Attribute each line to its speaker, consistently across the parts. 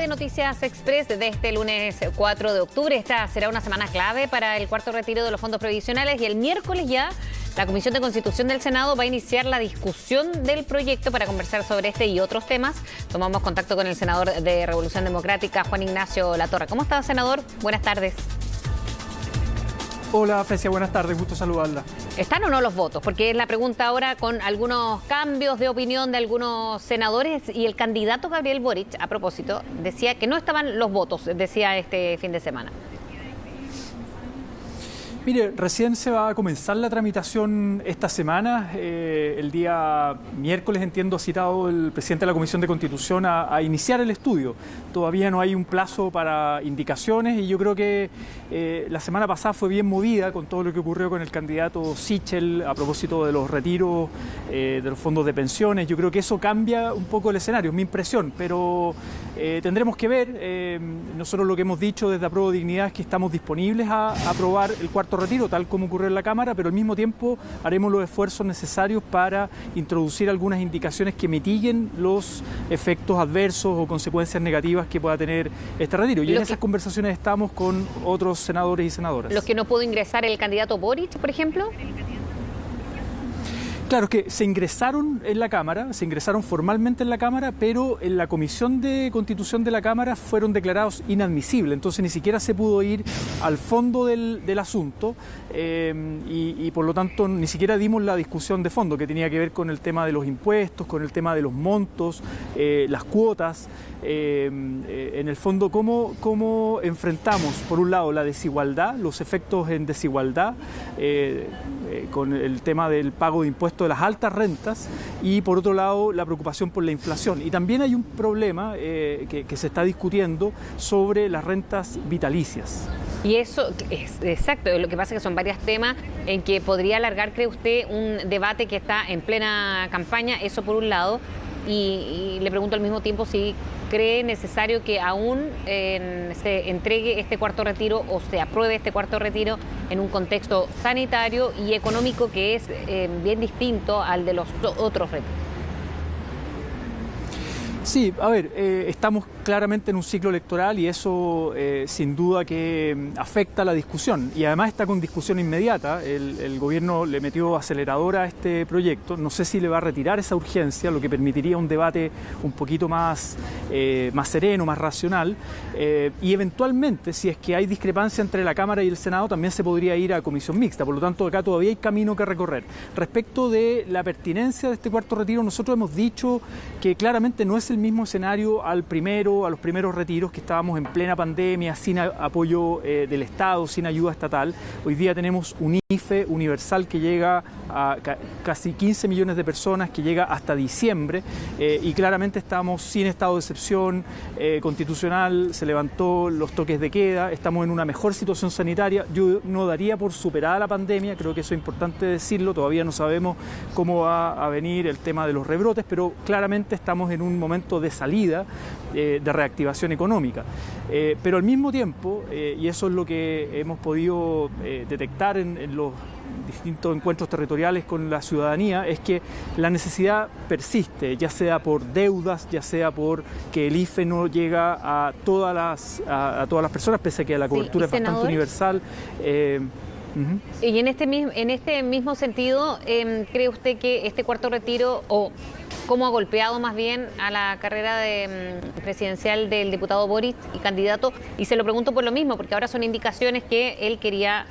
Speaker 1: De Noticias Express desde este lunes 4 de octubre. Esta será una semana clave para el cuarto retiro de los fondos previsionales y el miércoles ya la Comisión de Constitución del Senado va a iniciar la discusión del proyecto. Para conversar sobre este y otros temas tomamos contacto con el senador de Revolución Democrática, Juan Ignacio Latorre. ¿Cómo está, senador? Buenas tardes.
Speaker 2: Hola, Fresia, buenas tardes, gusto saludarla.
Speaker 1: ¿Están o no los votos? Porque es la pregunta ahora con algunos cambios de opinión de algunos senadores y el candidato Gabriel Boric, a propósito, decía que no estaban los votos, decía este fin de semana.
Speaker 2: Mire, recién se va a comenzar la tramitación esta semana. El día miércoles, entiendo, ha citado el presidente de la Comisión de Constitución a iniciar el estudio. Todavía no hay un plazo para indicaciones y yo creo que la semana pasada fue bien movida con todo lo que ocurrió con el candidato Sichel a propósito de los retiros de los fondos de pensiones. Yo creo que eso cambia un poco el escenario, es mi impresión, pero tendremos que ver. Nosotros lo que hemos dicho desde Apruebo Dignidad es que estamos disponibles a aprobar el cuarto retiro, tal como ocurrió en la Cámara, pero al mismo tiempo haremos los esfuerzos necesarios para introducir algunas indicaciones que mitiguen los efectos adversos o consecuencias negativas que pueda tener este retiro. Y en esas conversaciones estamos con otros senadores y senadoras.
Speaker 1: ¿Los que no pudo ingresar el candidato Boric, por ejemplo?
Speaker 2: Claro, es que se ingresaron en la Cámara, se ingresaron formalmente en la Cámara, pero en la Comisión de Constitución de la Cámara fueron declarados inadmisibles, entonces ni siquiera se pudo ir al fondo del asunto y por lo tanto ni siquiera dimos la discusión de fondo que tenía que ver con el tema de los impuestos, con el tema de los montos, las cuotas. En el fondo, ¿cómo enfrentamos, por un lado, la desigualdad, los efectos en desigualdad, con el tema del pago de impuestos de las altas rentas y, por otro lado, la preocupación por la inflación? Y también hay un problema que se está discutiendo sobre las rentas vitalicias.
Speaker 1: Y eso es exacto, lo que pasa es que son varios temas en que podría alargar, ¿cree usted, un debate que está en plena campaña? Eso por un lado. Y le pregunto al mismo tiempo si cree necesario que aún se entregue este cuarto retiro o se apruebe este cuarto retiro en un contexto sanitario y económico que es bien distinto al de los otros retiros.
Speaker 2: Sí, a ver, estamos claramente en un ciclo electoral y eso sin duda que afecta la discusión y además está con discusión inmediata. El gobierno le metió aceleradora a este proyecto, no sé si le va a retirar esa urgencia, lo que permitiría un debate un poquito más sereno, más racional y eventualmente, si es que hay discrepancia entre la Cámara y el Senado, también se podría ir a comisión mixta, por lo tanto acá todavía hay camino que recorrer. Respecto de la pertinencia de este cuarto retiro, nosotros hemos dicho que claramente no es el mismo escenario a los primeros retiros, que estábamos en plena pandemia, sin apoyo del Estado, sin ayuda estatal. Hoy día tenemos un IFE universal que llega a casi 15 millones de personas, que llega hasta diciembre y claramente estamos sin estado de excepción constitucional, se levantó los toques de queda, estamos en una mejor situación sanitaria. Yo no daría por superada la pandemia, creo que eso es importante decirlo, todavía no sabemos cómo va a venir el tema de los rebrotes, pero claramente estamos en un momento de salida, de reactivación económica. Pero al mismo tiempo, y eso es lo que hemos podido detectar en los distintos encuentros territoriales con la ciudadanía, es que la necesidad persiste, ya sea por deudas, ya sea por que el IFE no llega a todas las personas, pese a que la cobertura es bastante universal.
Speaker 1: Y en este mismo sentido, ¿cree usted que este cuarto retiro o cómo ha golpeado más bien a la carrera presidencial del diputado Boric y candidato? Y se lo pregunto por lo mismo, porque ahora son indicaciones que él quería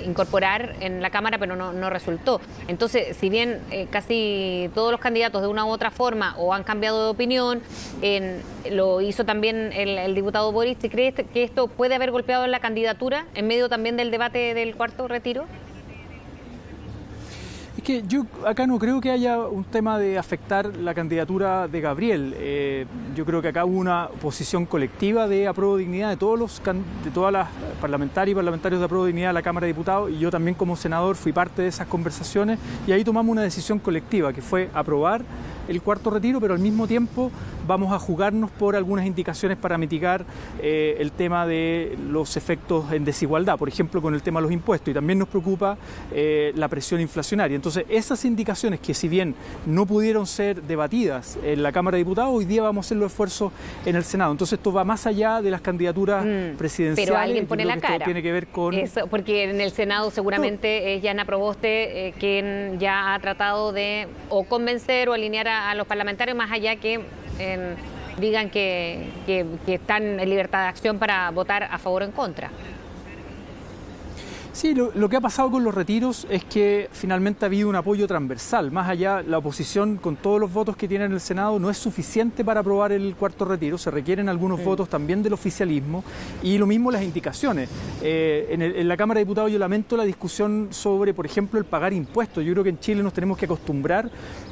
Speaker 1: incorporar en la Cámara, pero no resultó. Entonces, si bien casi todos los candidatos de una u otra forma o han cambiado de opinión, lo hizo también el diputado Boric, ¿se cree que esto puede haber golpeado en la candidatura en medio también del debate del cuarto retiro?
Speaker 2: Es que yo acá no creo que haya un tema de afectar la candidatura de Gabriel. Yo creo que acá hubo una posición colectiva de Apruebo Dignidad de todas las parlamentarias y parlamentarios de Apruebo Dignidad de la Cámara de Diputados, y yo también como senador fui parte de esas conversaciones y ahí tomamos una decisión colectiva que fue aprobar el cuarto retiro, pero al mismo tiempo vamos a jugarnos por algunas indicaciones para mitigar el tema de los efectos en desigualdad, por ejemplo con el tema de los impuestos, y también nos preocupa la presión inflacionaria. Entonces esas indicaciones que si bien no pudieron ser debatidas en la Cámara de Diputados, hoy día vamos a hacer los esfuerzos en el Senado. Entonces esto va más allá de las candidaturas presidenciales.
Speaker 1: Pero alguien pone la cara.
Speaker 2: Tiene que ver con
Speaker 1: eso, porque en el Senado seguramente es Yana Proboste quien ya ha tratado de o convencer o alinear a los parlamentarios, más allá que digan que están en libertad de acción para votar a favor o en contra.
Speaker 2: Sí, lo que ha pasado con los retiros es que finalmente ha habido un apoyo transversal. Más allá, la oposición, con todos los votos que tiene en el Senado, no es suficiente para aprobar el cuarto retiro. Se requieren algunos votos también del oficialismo y lo mismo las indicaciones. En la Cámara de Diputados yo lamento la discusión sobre, por ejemplo, el pagar impuestos. Yo creo que en Chile nos tenemos que acostumbrar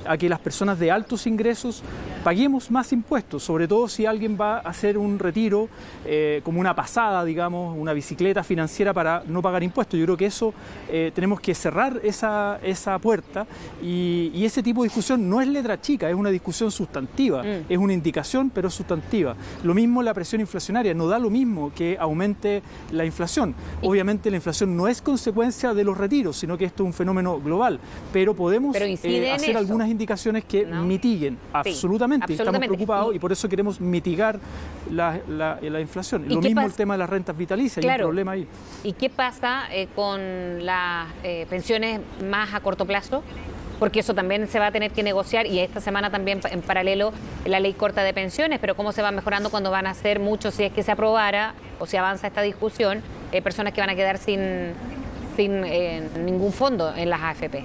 Speaker 2: a que las personas de altos ingresos paguemos más impuestos, sobre todo si alguien va a hacer un retiro como una pasada, digamos, una bicicleta financiera para no pagar impuestos. Yo creo que eso tenemos que cerrar esa puerta y ese tipo de discusión no es letra chica, es una discusión sustantiva, es una indicación pero es sustantiva. Lo mismo la presión inflacionaria, no da lo mismo que aumente la inflación. Obviamente la inflación no es consecuencia de los retiros, sino que esto es un fenómeno global, pero podemos hacer algunas indicaciones que mitiguen, absolutamente, estamos preocupados y por eso queremos mitigar la inflación. Lo mismo el tema de las rentas vitalicias, hay un problema ahí.
Speaker 1: ¿Y qué pasa con las pensiones más a corto plazo? Porque eso también se va a tener que negociar y esta semana también en paralelo la ley corta de pensiones, pero cómo se va mejorando cuando van a ser muchos, si es que se aprobara o si avanza esta discusión, personas que van a quedar sin ningún fondo en las AFP.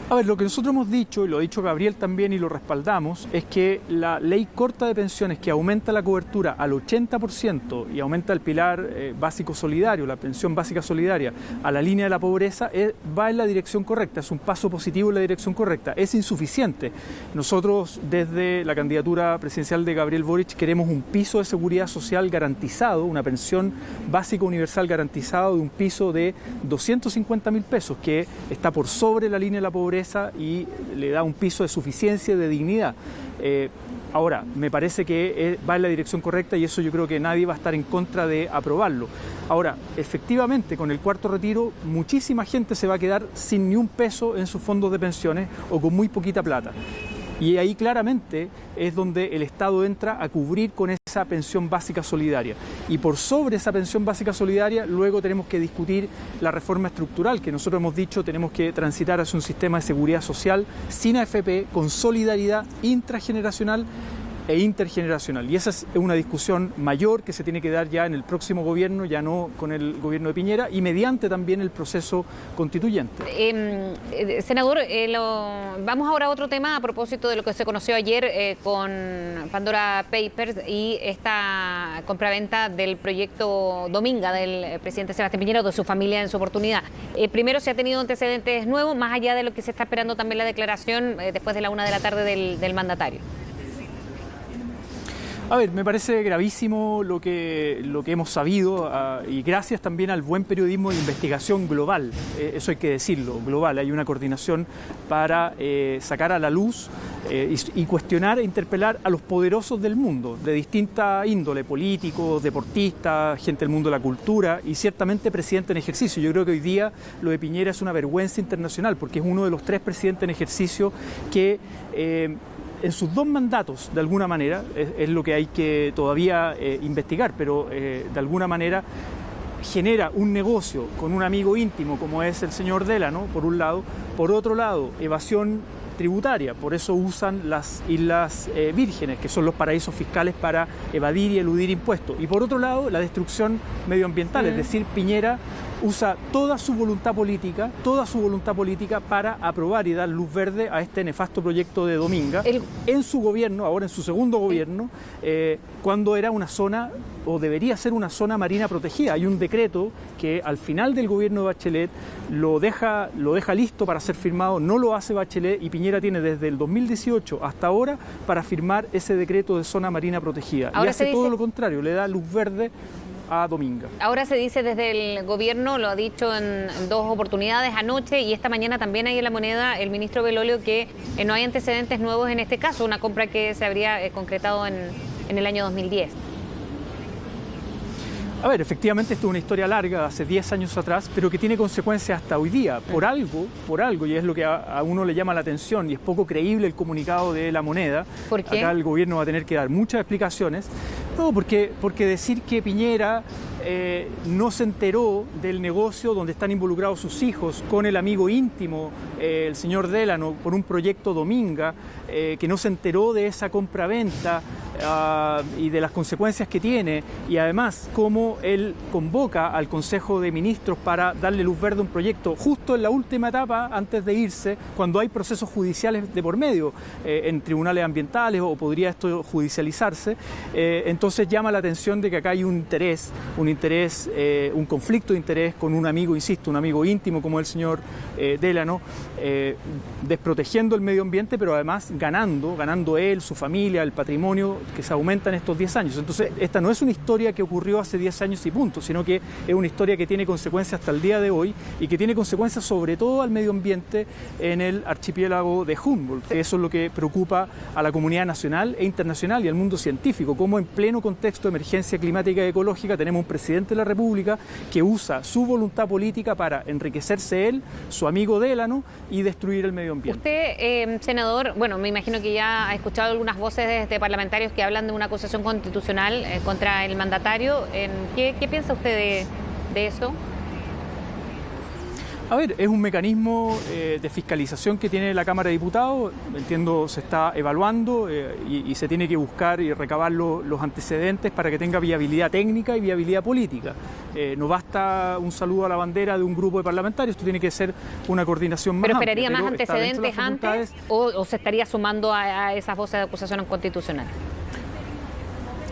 Speaker 2: A ver, lo que nosotros hemos dicho, y lo ha dicho Gabriel también y lo respaldamos, es que la ley corta de pensiones que aumenta la cobertura al 80% y aumenta el pilar básico solidario, la pensión básica solidaria, a la línea de la pobreza, va en la dirección correcta, es un paso positivo en la dirección correcta. Es insuficiente. Nosotros desde la candidatura presidencial de Gabriel Boric queremos un piso de seguridad social garantizado, una pensión básica universal garantizado de un piso de 250.000 pesos, que está por sobre la línea de la pobreza y le da un piso de suficiencia y de dignidad. Ahora, me parece que va en la dirección correcta y eso yo creo que nadie va a estar en contra de aprobarlo. Ahora, efectivamente, con el cuarto retiro, muchísima gente se va a quedar sin ni un peso en sus fondos de pensiones o con muy poquita plata. Y ahí claramente es donde el Estado entra a cubrir con esa pensión básica solidaria. Y por sobre esa pensión básica solidaria, luego tenemos que discutir la reforma estructural, que nosotros hemos dicho tenemos que transitar hacia un sistema de seguridad social sin AFP, con solidaridad intrageneracional e intergeneracional. Y esa es una discusión mayor que se tiene que dar ya en el próximo gobierno, ya no con el gobierno de Piñera, y mediante también el proceso constituyente.
Speaker 1: Senador, vamos ahora a otro tema a propósito de lo que se conoció ayer con Pandora Papers y esta compraventa del proyecto Dominga del presidente Sebastián Piñera o de su familia en su oportunidad. Primero, se ha tenido antecedentes nuevos, más allá de lo que se está esperando también la declaración después de la 1 de la tarde del mandatario.
Speaker 2: A ver, me parece gravísimo lo que hemos sabido y gracias también al buen periodismo de investigación global, eso hay que decirlo, global. Hay una coordinación para sacar a la luz y cuestionar e interpelar a los poderosos del mundo, de distinta índole, políticos, deportistas, gente del mundo de la cultura y ciertamente presidente en ejercicio. Yo creo que hoy día lo de Piñera es una vergüenza internacional porque es uno de los 3 presidentes en ejercicio que en sus 2 mandatos, de alguna manera, es lo que hay que todavía investigar, pero de alguna manera genera un negocio con un amigo íntimo como es el señor Delano, por un lado, por otro lado, evasión tributaria, por eso usan las Islas Vírgenes, que son los paraísos fiscales para evadir y eludir impuestos, y por otro lado, la destrucción medioambiental, es decir, Piñera usa toda su voluntad política para aprobar y dar luz verde a este nefasto proyecto de Dominga en su gobierno, ahora en su segundo gobierno, cuando era una zona o debería ser una zona marina protegida. Hay un decreto que al final del gobierno de Bachelet lo deja listo para ser firmado, no lo hace Bachelet y Piñera tiene desde el 2018 hasta ahora para firmar ese decreto de zona marina protegida. Ahora y hace todo lo contrario, le da luz verde a Dominga.
Speaker 1: Ahora se dice desde el gobierno, lo ha dicho en dos oportunidades anoche y esta mañana también hay en La Moneda el ministro Belolio que no hay antecedentes nuevos en este caso, una compra que se habría concretado en el año 2010.
Speaker 2: A ver, efectivamente esto es una historia larga, hace 10 años atrás, pero que tiene consecuencias hasta hoy día. Por algo, y es lo que a uno le llama la atención, y es poco creíble el comunicado de La Moneda.
Speaker 1: ¿Por qué?
Speaker 2: Acá el gobierno va a tener que dar muchas explicaciones. No, porque decir que Piñera no se enteró del negocio donde están involucrados sus hijos con el amigo íntimo, el señor Delano, por un proyecto Dominga, que no se enteró de esa compraventa y de las consecuencias que tiene, y además cómo él convoca al Consejo de Ministros para darle luz verde a un proyecto justo en la última etapa antes de irse, cuando hay procesos judiciales de por medio, en tribunales ambientales, o podría esto judicializarse. Entonces llama la atención de que acá hay un conflicto de interés con un amigo, insisto, un amigo íntimo como el señor Delano, desprotegiendo el medio ambiente, pero además ganando él, su familia, el patrimonio que se aumenta en estos 10 años. Entonces, esta no es una historia que ocurrió hace 10 años y punto, sino que es una historia que tiene consecuencias hasta el día de hoy y que tiene consecuencias sobre todo al medio ambiente en el archipiélago de Humboldt. Eso es lo que preocupa a la comunidad nacional e internacional y al mundo científico, como en pleno contexto de emergencia climática y ecológica tenemos un presidente de la República que usa su voluntad política para enriquecerse él, su amigo Delano, y destruir el medio ambiente.
Speaker 1: Usted, senador, bueno, me imagino que ya ha escuchado algunas voces de parlamentarios que hablan de una acusación constitucional contra el mandatario. ¿Qué piensa usted de eso?
Speaker 2: A ver, es un mecanismo de fiscalización que tiene la Cámara de Diputados, entiendo se está evaluando y se tiene que buscar y recabar los antecedentes para que tenga viabilidad técnica y viabilidad política. No basta un saludo a la bandera de un grupo de parlamentarios, esto tiene que ser una coordinación más
Speaker 1: ¿Pero
Speaker 2: amplia,
Speaker 1: esperaría más antecedentes antes o se estaría sumando a esas voces de acusación constitucional?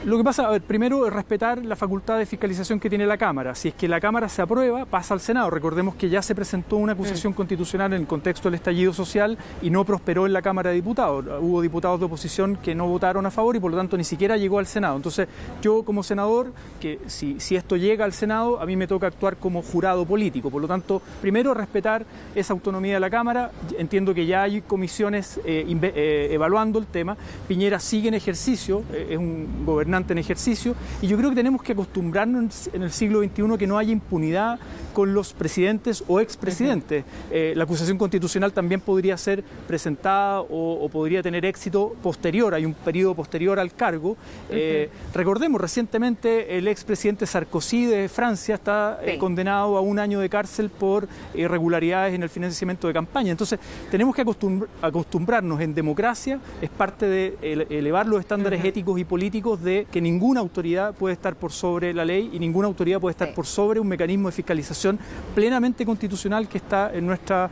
Speaker 2: Lo que pasa, a ver, primero es respetar la facultad de fiscalización que tiene la Cámara. Si es que la Cámara se aprueba, pasa al Senado. Recordemos que ya se presentó una acusación constitucional en el contexto del estallido social y no prosperó en la Cámara de Diputados. Hubo diputados de oposición que no votaron a favor y por lo tanto ni siquiera llegó al Senado. Entonces yo como senador, que si esto llega al Senado, a mí me toca actuar como jurado político. Por lo tanto, primero respetar esa autonomía de la Cámara. Entiendo que ya hay comisiones evaluando el tema. Piñera sigue en ejercicio, es un gobernante en ejercicio, y yo creo que tenemos que acostumbrarnos en el siglo XXI que no haya impunidad con los presidentes o expresidentes. La acusación constitucional también podría ser presentada o podría tener éxito posterior, hay un periodo posterior al cargo. Recordemos, recientemente el expresidente Sarkozy de Francia está condenado a 1 año de cárcel por irregularidades en el financiamiento de campaña. Entonces tenemos que acostumbrarnos en democracia, es parte de elevar los estándares éticos y políticos de que ninguna autoridad puede estar por sobre la ley y ninguna autoridad puede estar por sobre un mecanismo de fiscalización plenamente constitucional que está en nuestra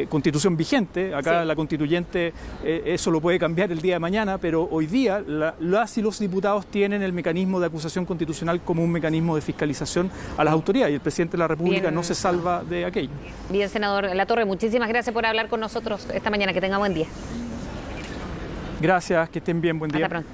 Speaker 2: constitución vigente. Acá la constituyente eso lo puede cambiar el día de mañana, pero hoy día las y los diputados tienen el mecanismo de acusación constitucional como un mecanismo de fiscalización a las autoridades y el presidente de la República no se salva de aquello.
Speaker 1: Bien, senador Latorre, muchísimas gracias por hablar con nosotros esta mañana. Que tenga buen día.
Speaker 2: Gracias, que estén bien, buen día.
Speaker 1: Hasta pronto.